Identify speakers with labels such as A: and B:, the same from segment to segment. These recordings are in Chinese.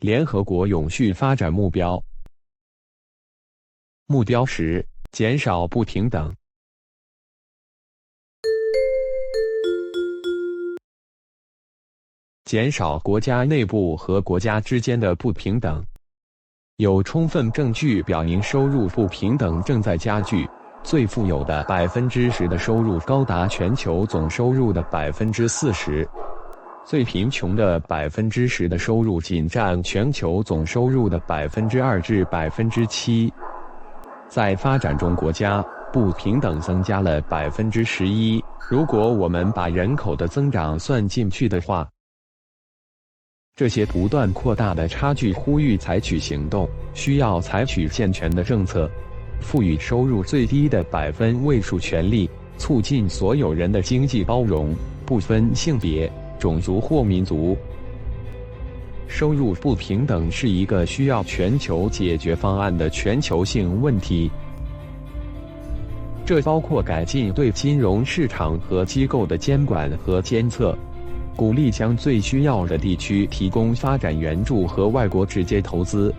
A: 联合国永续发展目标。目标10：减少不平等。减少国家内部和国家之间的不平等。有充分证据表明，收入不平等正在加剧。最富有的10%的收入高达全球总收入的40%，最贫穷的10%的收入仅占全球总收入的2%至7%。在发展中国家，不平等增加了11%。如果我们把人口的增长算进去的话，这些不断扩大的差距呼吁采取行动，需要采取健全的政策，赋予收入最低的1%位数权利，促进所有人的经济包容，不分性别、种族或民族。收入不平等是一个需要全球解决方案的全球性问题，这包括改进对金融市场和机构的监管和监测，鼓励将最需要的地区提供发展援助和外国直接投资，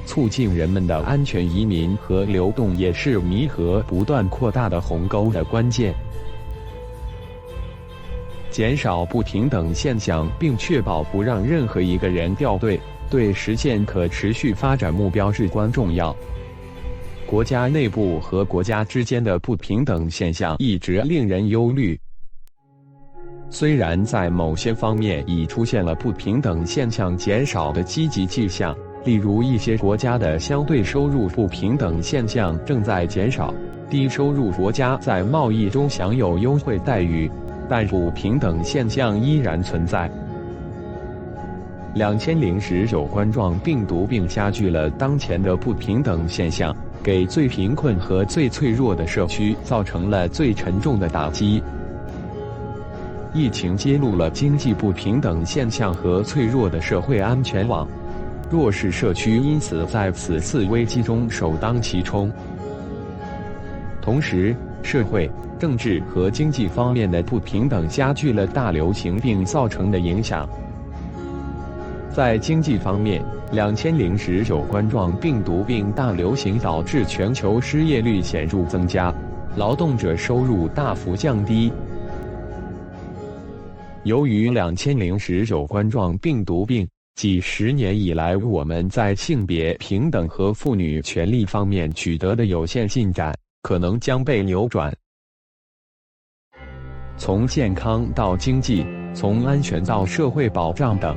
A: 促进人们的安全移民和流动，也是弥合不断扩大的鸿沟的关键。减少不平等现象，并确保不让任何一个人掉队，对实现可持续发展目标至关重要。国家内部和国家之间的不平等现象一直令人忧虑。虽然在某些方面已出现了不平等现象减少的积极迹象，例如一些国家的相对收入不平等现象正在减少，低收入国家在贸易中享有优惠待遇，但不平等现象依然存在。2019冠状病毒病加剧了当前的不平等现象，给最贫困和最脆弱的社区造成了最沉重的打击。疫情揭露了经济不平等现象和脆弱的社会安全网，弱势社区因此在此次危机中首当其冲。同时，社会、政治和经济方面的不平等加剧了大流行病造成的影响。在经济方面，2019冠状病毒病大流行导致全球失业率显著增加，劳动者收入大幅降低。由于2019冠状病毒病，几十年以来我们在性别平等和妇女权利方面取得的有限进展，可能将被扭转。从健康到经济，从安全到社会保障等，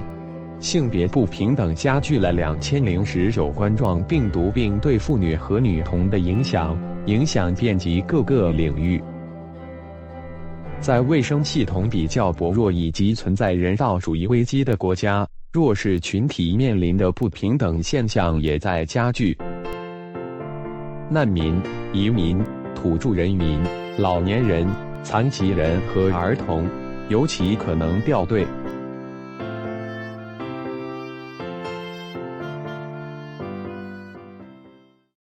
A: 性别不平等加剧了2019冠状病毒病对妇女和女童的影响遍及各个领域。在卫生系统比较薄弱以及存在人道主义危机的国家，弱势群体面临的不平等现象也在加剧。难民、移民、土著人民、老年人、残疾人和儿童，尤其可能掉队，